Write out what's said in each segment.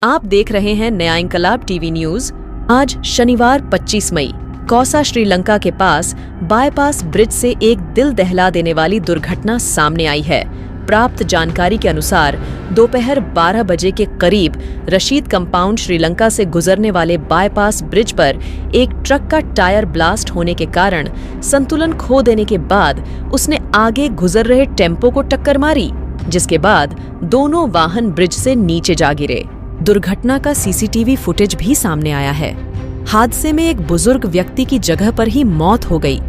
आप देख रहे हैं नया इंकलाब टीवी न्यूज। आज शनिवार 25 मई कौसा श्रीलंका के पास बाईपास ब्रिज से एक दिल दहला देने वाली दुर्घटना सामने आई है। प्राप्त जानकारी के अनुसार दोपहर 12 बजे के करीब रशीद कंपाउंड श्रीलंका से गुजरने वाले बाईपास ब्रिज पर एक ट्रक का टायर ब्लास्ट होने के कारण संतुलन खो देने के बाद उसने आगे गुजर रहे टेम्पो को टक्कर मारी, जिसके बाद दोनों वाहन ब्रिज से नीचे जा गिरे। दुर्घटना का सीसीटीवी फुटेज भी सामने आया है। हादसे में एक बुजुर्ग व्यक्ति की जगह पर ही मौत हो गई,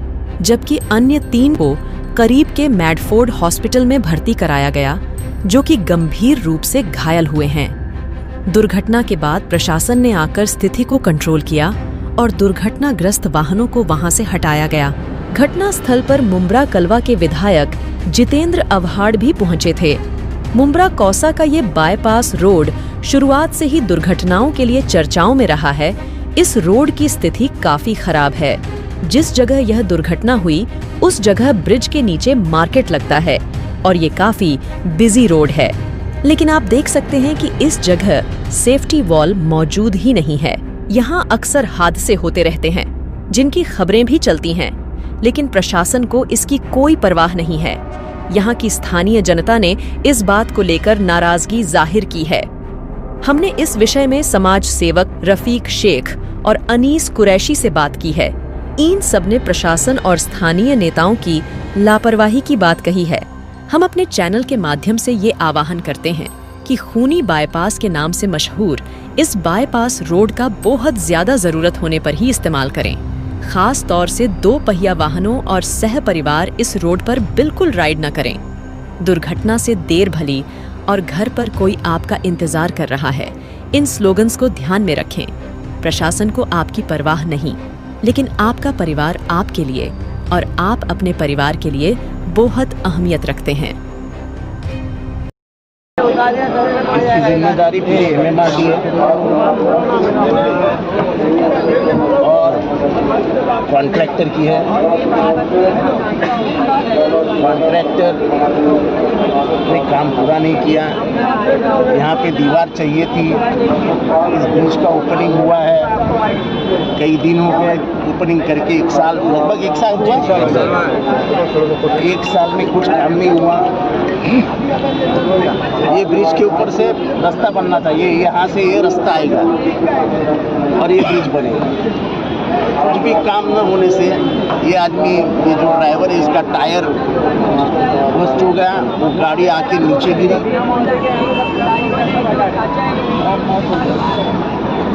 जबकि अन्य 3 को करीब के मैडफोर्ड हॉस्पिटल में भर्ती कराया गया, जो कि गंभीर रूप से घायल हुए हैं। दुर्घटना के बाद प्रशासन ने आकर स्थिति को कंट्रोल किया और दुर्घटनाग्रस्त वाहनों को वहां से हटाया गया। घटना स्थल पर मुंब्रा कलवा के विधायक जितेंद्र अवहाड़ भी पहुंचे थे। मुंब्रा कौसा का ये बाईपास रोड शुरुआत से ही दुर्घटनाओं के लिए चर्चाओं में रहा है। इस रोड की स्थिति काफी खराब है। जिस जगह यह दुर्घटना हुई उस जगह ब्रिज के नीचे मार्केट लगता है और ये काफी बिजी रोड है, लेकिन आप देख सकते हैं कि इस जगह सेफ्टी वॉल मौजूद ही नहीं है। यहाँ अक्सर हादसे होते रहते हैं, जिनकी खबरें भी चलती हैं, लेकिन प्रशासन को इसकी कोई परवाह नहीं है। यहाँ की स्थानीय जनता ने इस बात को लेकर नाराजगी जाहिर की है। हमने इस विषय में समाज सेवक रफीक शेख और अनीस कुरैशी से बात की है। इन सब ने प्रशासन और स्थानीय नेताओं की लापरवाही की बात कही है। हम अपने चैनल के माध्यम से ये आह्वान करते हैं कि खूनी बाईपास के नाम से मशहूर इस बाईपास रोड का बहुत ज्यादा जरूरत होने पर ही इस्तेमाल करें। खास तौर से 2 पहिया वाहनों और सह परिवार इस रोड पर बिल्कुल राइड न करें। दुर्घटना से देर भली और घर पर कोई आपका इंतजार कर रहा है, इन स्लोगन्स को ध्यान में रखें। प्रशासन को आपकी परवाह नहीं, लेकिन आपका परिवार आपके लिए और आप अपने परिवार के लिए बहुत अहमियत रखते हैं। इसकी जिम्मेदारी पूरी एमएमआरडी है और कॉन्ट्रैक्टर की है। कॉन्ट्रैक्टर ने काम पूरा नहीं किया। यहाँ पे दीवार चाहिए थी। इस ब्रिज का ओपनिंग हुआ है, कई दिन हो गए ओपनिंग करके, 1 साल, लगभग 1 साल हुआ। 1 साल में कुछ काम नहीं हुआ। ये ब्रिज के ऊपर से रास्ता बनना था, ये यहाँ से ये रास्ता आएगा और ये ब्रिज बनेगा। कुछ भी काम न होने से ये आदमी, ये जो ड्राइवर है, इसका टायर बस्ट हो गया, वो गाड़ी आके नीचे गिरी।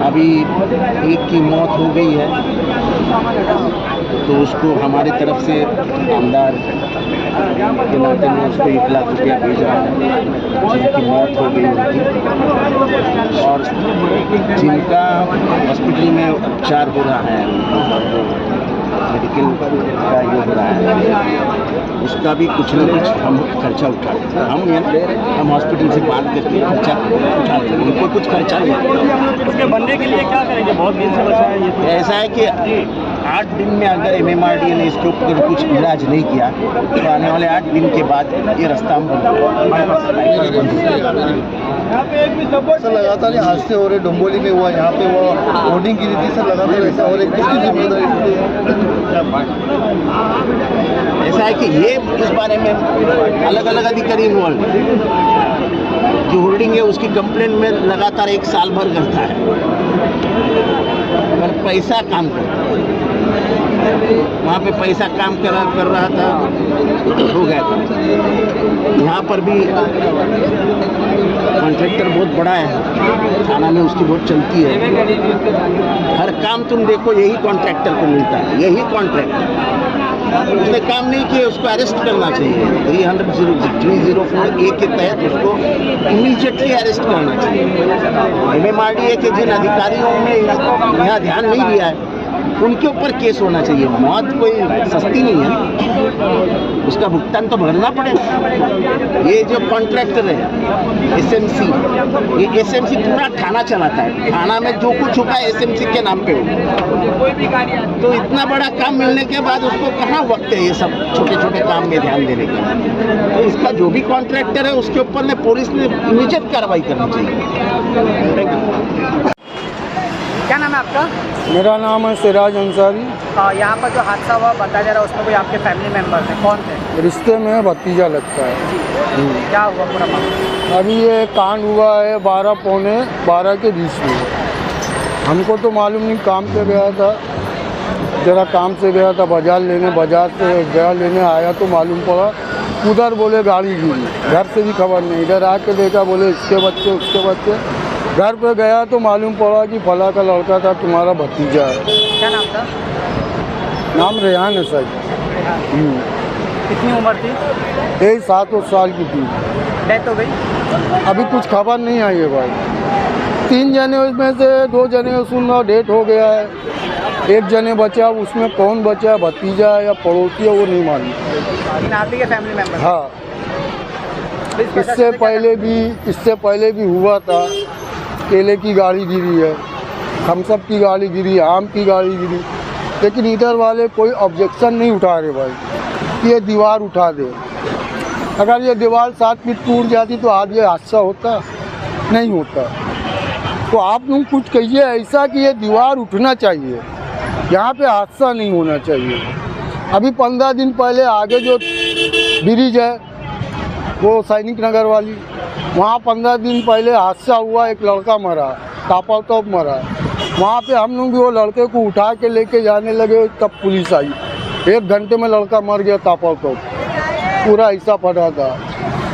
अभी एक की मौत हो गई है, तो उसको हमारे तरफ से आमदार के नाते में उसको 1 लाख रुपया भेज रहा है, जिनकी मौत हो गई उनकी, और जिनका हॉस्पिटल में उपचार हो रहा है, मेडिकल का ये हो रहा है, उसका भी कुछ न कुछ हम खर्चा उठाते हैं। हम हॉस्पिटल से बात करके खर्चा उठाते हैं, उनको कुछ खर्चा नहीं। उसके बनने के लिए क्या करेंगे? बहुत दिन से बचा है ये तो। ऐसा है कि 8 दिन में अगर एमएमआरडी ने इसके ऊपर कुछ इलाज नहीं किया तो आने वाले 8 दिन के बाद ये रास्ता हम सर लगातार हादसे हो रहे। डोंबोली में हुआ, यहाँ पे वो होर्डिंग गिरी थी सर, लगातार ऐसा हो रहा है, किसकी जिम्मेदारी? ऐसा है कि ये इस बारे में अलग अलग अधिकारी इन्वॉल्व है। जो होर्डिंग है उसकी कंप्लेंट में लगातार 1 साल भर करता है, पर पैसा काम करता है। वहाँ पे पैसा काम कर रहा था, हो गया। यहाँ पर भी कॉन्ट्रैक्टर बहुत बड़ा है, थाना में उसकी बहुत चलती है। हर काम तुम देखो यही कॉन्ट्रैक्टर को मिलता है, यही कॉन्ट्रैक्टर। उसने काम नहीं किया, उसको अरेस्ट करना चाहिए। 304A के तहत उसको इमीडिएटली अरेस्ट करना चाहिए। एमएमआरडी के जिन अधिकारियों ने यहाँ ध्यान नहीं दिया है, उनके ऊपर केस होना चाहिए। मौत कोई सस्ती नहीं है, उसका भुगतान तो भरना पड़ेगा। ये जो कॉन्ट्रैक्टर है एसएमसी, ये एसएमसी पूरा थाना चलाता है, थाना में जो कुछ हुआ है एसएमसी के नाम पे हो। तो इतना बड़ा काम मिलने के बाद उसको कहाँ वक्त है ये सब छोटे छोटे काम में ध्यान देने का। तो इसका जो भी कॉन्ट्रैक्टर है उसके ऊपर में पुलिस ने इमीडिएट कार्रवाई करनी चाहिए। Thank you. क्या नाम है आपका? मेरा नाम है सिराज अंसारी। यहाँ पर जो हादसा हुआ बताया जा रहा है उसमें कोई आपके फैमिली मेम्बर थे, कौन थे? रिश्ते में भतीजा लगता है। क्या हुआ पूरा मामला? अभी ये कांड हुआ है 12 पौने 12 के बीच में। हमको तो मालूम नहीं, काम पे गया था, जरा काम से गया था बाजार लेने, बाजार से गया लेने आया तो मालूम पड़ा उधर बोले गाड़ी गिरी। घर से भी खबर नहीं, इधर आके देखा बोले इसके बच्चे उसके बच्चे। घर पे गया तो मालूम पड़ा कि फला का लड़का था, तुम्हारा भतीजा है। क्या नाम था? नाम रेहान है सर। कितनी उम्र थी? यही 7 साल की थी। डेथ हो गई? अभी कुछ खबर नहीं आई है भाई। 3 जने उसमें से 2 जने सुनना डेथ हो गया है, 1 जने बचा, उसमें कौन बचा है, भतीजा है या पड़ोसी है वो नहीं मालूम। आप ही के फैमिली मेम्बर? हाँ, इससे पहले भी हुआ था। केले की गाड़ी गिरी है, थम्सअप की गाड़ी गिरी, आम की गाड़ी गिरी, लेकिन इधर वाले कोई ऑब्जेक्शन नहीं उठा रहे भाई कि ये दीवार उठा दे। अगर ये दीवार 7 फीट टूट जाती तो आज ये हादसा होता नहीं होता। तो आप लोग कुछ कहिए ऐसा कि ये दीवार उठना चाहिए, यहाँ पे हादसा नहीं होना चाहिए। अभी 15 दिन पहले आगे जो ब्रिज है वो सैनिक नगर वाली, वहाँ 15 दिन पहले हादसा हुआ, एक लड़का मरा, ताबड़तोड़ मरा। वहाँ पे हम लोग भी वो लड़के को उठा के लेके जाने लगे तब पुलिस आई। 1 घंटे में लड़का मर गया, ताबड़तोड़ पूरा ऐसा फटा था।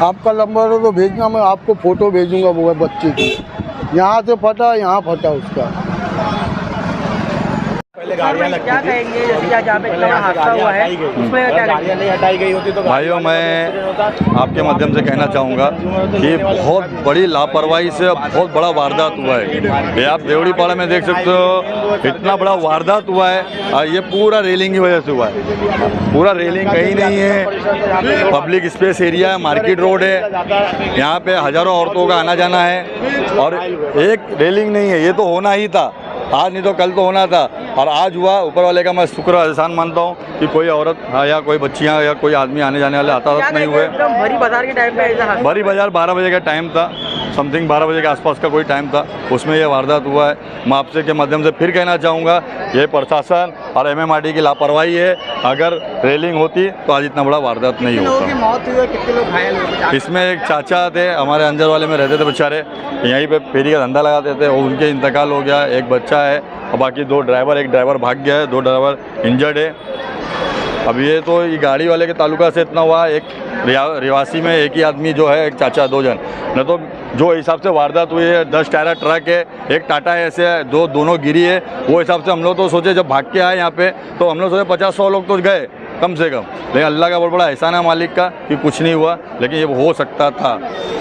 आपका नंबर है तो भेजना, मैं आपको फ़ोटो भेजूँगा वो बच्चे की। यहाँ से फटा, यहाँ फटा उसका। क्या कहेंगे जैसे कि आज यहाँ पे इतना बड़ा हादसा हुआ है उसमें क्या कहेंगे? नहीं हटाई गई होती तो भाइयों, मैं आपके माध्यम से कहना चाहूँगा कि बहुत बड़ी लापरवाही से बहुत बड़ा वारदात हुआ है। ये आप देवड़ी पाड़ा में देख सकते हो, इतना बड़ा वारदात हुआ है और ये पूरा रेलिंग की वजह से हुआ है। पूरा रेलिंग कहीं नहीं है, पब्लिक स्पेस एरिया है, मार्केट रोड है, यहाँ पे हज़ारों औरतों का आना जाना है और एक रेलिंग नहीं है। ये तो होना ही था, आज नहीं तो कल तो होना था और आज हुआ। ऊपर वाले का मैं शुक्र एहसान मानता हूँ कि कोई औरत या कोई बच्चियाँ या कोई आदमी आने जाने वाले हताहत नहीं हुए। भरी बाजार के टाइम पे ऐसा हादसा? भरी बाजार 12 बजे का टाइम था, समथिंग 12 बजे के आसपास का कोई टाइम था, उसमें यह वारदात हुआ है। मैं आपसे के माध्यम से फिर कहना चाहूँगा, ये प्रशासन और एमएमआरडी की लापरवाही है। अगर रेलिंग होती तो आज इतना बड़ा वारदात नहीं होता। कितने लोगों की मौत हुई और कितने लोग घायल हुए? इसमें एक चाचा थे, हमारे अंजर वाले में रहते थे बेचारे, यहीं पे फेरी का धंधा लगाते थे, उनके इंतकाल हो गया। एक बच्चा है और बाकी 2 ड्राइवर, एक ड्राइवर भाग गया है, 2 ड्राइवर इंजर्ड है। अब ये तो ये गाड़ी वाले के ताल्लुका से इतना हुआ, एक रिवासी में एक ही आदमी जो है, एक चाचा, 2 जन। न तो जो हिसाब से वारदात हुई है, 10 टायर ट्रक है, एक टाटा ऐसे है, दोनों गिरी है, वो हिसाब से हम लोग तो सोचे, जब भाग के आए यहाँ पे तो हम लोग सोचे 50-100 लोग तो गए कम से कम, लेकिन अल्लाह का बहुत बड़ा एहसान है मालिक का कि कुछ नहीं हुआ। लेकिन ये हो सकता था,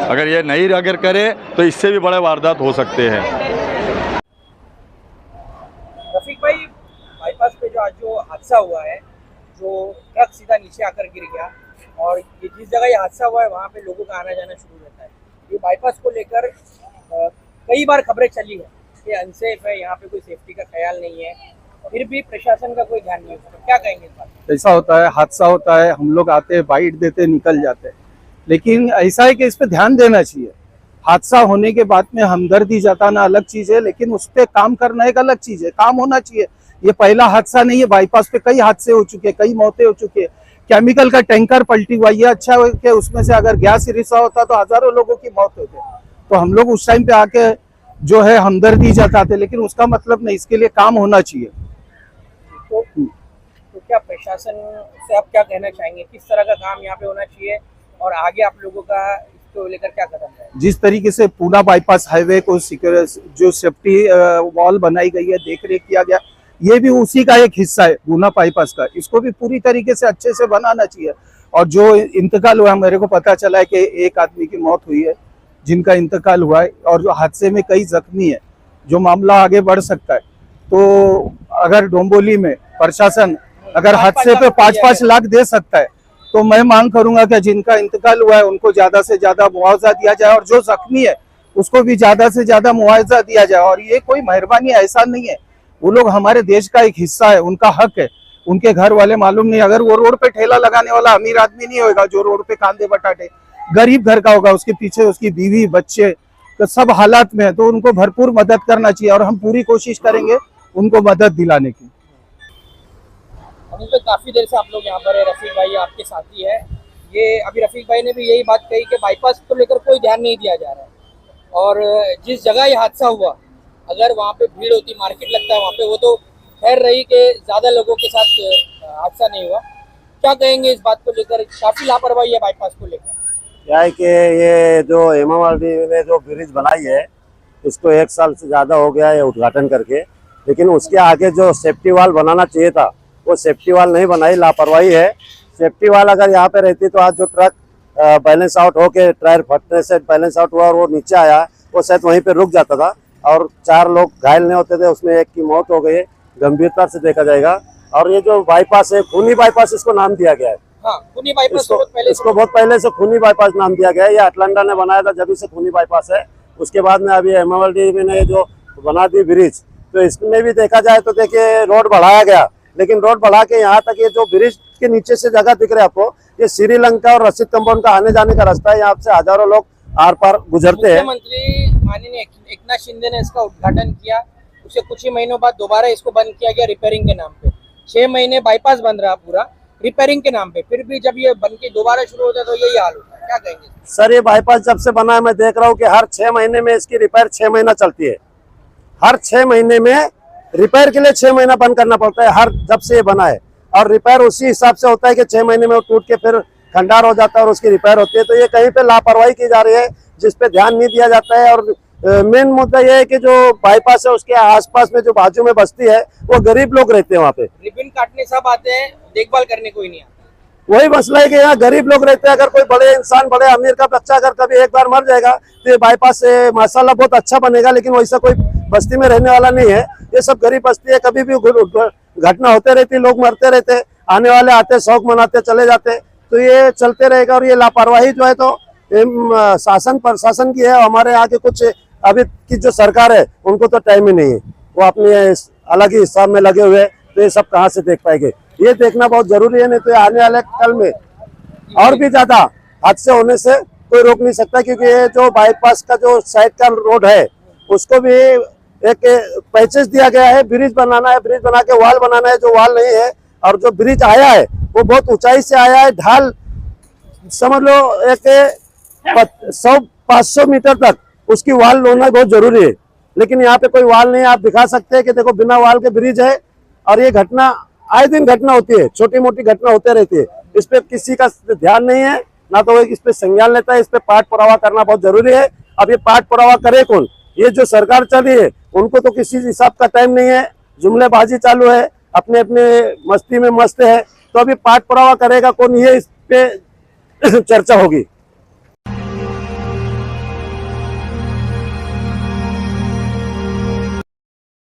अगर ये नहीं अगर करे तो इससे भी बड़े वारदात हो सकते हैं। रफीक भाई, बाईपास पे जो आज जो हादसा हुआ है, जो ट्रक सीधा नीचे आकर गिर गया और ये जिस जगह ये हादसा हुआ है वहाँ पे लोगों का आना जाना शुरू रहता है। ये बाईपास को लेकर कई बार खबरें चली है कि अनसेफ है, यहाँ पे कोई सेफ्टी का ख्याल नहीं है, फिर भी प्रशासन का कोई ध्यान नहीं होता। क्या कहेंगे इस बात? ऐसा होता है, हादसा होता है, हम लोग आते हैं, बाइट देते, निकल जाते हैं, लेकिन ऐसा है कि इस पे ध्यान देना चाहिए। हादसा होने के बाद में हमदर्दी जताना अलग चीज है, लेकिन उस पर काम करना एक अलग चीज है। काम होना चाहिए। ये पहला हादसा नहीं है, बाईपास पे कई हादसे हो चुके, कई मौतें हो चुकी है। केमिकल का टैंकर पलटी हुआ, ये अच्छा है कि उसमें से अगर गैस रिसा होता तो हजारों लोगों की मौत होती। तो हम लोग उस टाइम पे आके जो है हमदर्दी जताते, लेकिन उसका मतलब नहीं, इसके लिए काम होना चाहिए। तो क्या प्रशासन से आप क्या कहना चाहेंगे, किस तरह का काम यहाँ पे होना चाहिए और आगे आप लोगों का इसको लेकर क्या कदम है? जिस तरीके से पूना बाईपास हाईवे को जो सेफ्टी वॉल बनाई गई है, देख रेख किया गया, ये भी उसी का एक हिस्सा है पूना बाईपास का। इसको भी पूरी तरीके से अच्छे से बनाना चाहिए। और जो इंतकाल हुआ, मेरे को पता चला है कि एक आदमी की मौत हुई है जिनका इंतकाल हुआ है, और जो हादसे में कई जख्मी है, जो मामला आगे बढ़ सकता है। तो अगर डोंबोली में प्रशासन अगर हादसे पे 5-5 लाख दे सकता है तो मैं मांग करूंगा कि जिनका इंतकाल हुआ है उनको ज्यादा से ज्यादा मुआवजा दिया जाए और जो जख्मी है उसको भी ज्यादा से ज्यादा मुआवजा दिया जाए। और ये कोई मेहरबानी ऐसा नहीं है, वो लोग हमारे देश का एक हिस्सा है, उनका हक है। उनके घर वाले मालूम नहीं, अगर वो रोड पे ठेला लगाने वाला अमीर आदमी नहीं होगा जो रोड पे कांदे बटाटे, गरीब घर का होगा, उसके पीछे उसकी बीवी बच्चे तो सब हालात में है, तो उनको भरपूर मदद करना चाहिए और हम पूरी कोशिश करेंगे उनको मदद दिलाने की। अभी तो काफी देर से आप लोग यहाँ पर है, रफीक भाई आपके साथी है। ये अभी रफीक भाई ने भी यही बात कही कि बाईपास को लेकर कोई ध्यान नहीं दिया जा रहा है और जिस जगह ये हादसा हुआ अगर वहाँ पे भीड़ होती, मार्केट लगता है वहाँ पे, वो तो खैर रही कि ज्यादा लोगों के साथ हादसा नहीं हुआ। क्या कहेंगे इस बात को लेकर? काफी लापरवाही है बाईपास को लेकर। क्या है कि ये जो हेमामालिनी ने जो ब्रिज बनाई है इसको 1 साल से ज़्यादा हो गया है उद्घाटन करके, लेकिन उसके आगे जो सेफ्टी वाल बनाना चाहिए था वो सेफ्टी वाल नहीं बनाई, लापरवाही है। सेफ्टी वाल अगर यहाँ पे रहती तो आज जो ट्रक बैलेंस आउट होके टायर फटने से बैलेंस आउट हुआ और वो नीचे आया वो शायद वहीं पे रुक जाता था और 4 लोग घायल नहीं होते थे, उसमें एक की मौत हो गई। गंभीरता से देखा जाएगा। और ये जो बाईपास है खूनी बाईपास इसको नाम दिया गया है। हाँ, खूनी बाईपास इसको बहुत पहले से खूनी बाईपास नाम दिया गया है। ये अटलांटा ने बनाया था जब से खूनी बाईपास है। उसके बाद में अभी हेमामालिनी ने जो बना दी ब्रिज, तो इसमें भी देखा जाए तो देखिए रोड बढ़ाया गया, लेकिन रोड बढ़ा के यहाँ तक ये जो ब्रिज के नीचे से जगह दिख रहा है आपको, ये श्रीलंका और रशीद कंपाउंड का आने जाने का रास्ता है। यहाँ से हजारों लोग आर पार गुजरते हैं। मुख्यमंत्री माननीय एकनाथ शिंदे ने इसका उद्घाटन किया, उसके कुछ ही महीनों बाद दोबारा इसको बंद किया गया रिपेयरिंग के नाम पे। 6 महीने बाईपास बंद रहा पूरा रिपेयरिंग के नाम पे, फिर भी जब ये बन के दोबारा शुरू होता है तो यही हाल होता है। क्या कहेंगे सर? ये बाईपास जब से बना है मैं देख रहा हूँ कि हर 6 महीने में इसकी रिपेयर 6 महीना चलती है। हर 6 महीने में रिपेयर के लिए 6 महीना बंद करना पड़ता है हर जब से ये बना है। और रिपेयर उसी हिसाब से होता है कि 6 महीने में वो टूट के फिर खंडार हो जाता है और उसकी रिपेयर होती है। तो ये कहीं पे लापरवाही की जा रही है जिस पे ध्यान नहीं दिया जाता है। और मेन मुद्दा ये है कि जो बाईपास है उसके आसपास में जो बाजू में बस्ती है वो गरीब लोग रहते हैं। वहाँ पे रिबन काटने सब आते हैं, देखभाल करने कोई नहीं आता। वही मसला है कि यहाँ गरीब लोग रहते हैं। अगर कोई बड़े इंसान, बड़े अमीर का बच्चा अगर कभी एक बार मर जाएगा तो ये बाईपास से माशाल्लाह बहुत अच्छा बनेगा, लेकिन वैसा कोई बस्ती में रहने वाला नहीं है। ये सब गरीब बस्ती है, कभी भी घटना होते रहती, लोग मरते रहते, आने वाले आते, शौक मनाते चले जाते, तो ये चलते रहेगा। और ये लापरवाही जो है तो शासन प्रशासन की है। हमारे यहाँ के कुछ अभी की जो सरकार है उनको तो टाइम ही नहीं है, वो अपने अलग ही हिसाब में लगे हुए, तो ये सब कहाँ से देख पाएंगे? ये देखना बहुत जरूरी है, नहीं तो आने वाले कल में और भी ज्यादा हादसे होने से कोई रोक नहीं सकता। क्योंकि ये जो बाईपास का जो साइड का रोड है उसको भी एक पैचेस दिया गया है, ब्रिज बनाना है, ब्रिज बना के वाल बनाना है, जो वाल नहीं है। और जो ब्रिज आया है वो बहुत ऊंचाई से आया है, ढाल समझ लो एक 100-500 मीटर तक उसकी वाल होना बहुत जरूरी है। लेकिन यहाँ पे कोई वाल नहीं है। आप दिखा सकते हैं कि देखो बिना वाल के ब्रिज है। और ये घटना आए दिन घटना होती है, छोटी मोटी घटना होते रहती है। इस पे किसी का ध्यान नहीं है, ना तो इस पे संज्ञान लेता है। इस पे पाठ पुरावा करना बहुत जरूरी है। अब ये पाठ पुरावा करे कौन? ये जो सरकार चल रही है उनको तो किसी हिसाब का टाइम नहीं है, जुमलेबाजी चालू है, अपने अपने मस्ती में मस्त है। तो अभी पाठ पुरावा करेगा कौन, ये इस पे चर्चा होगी।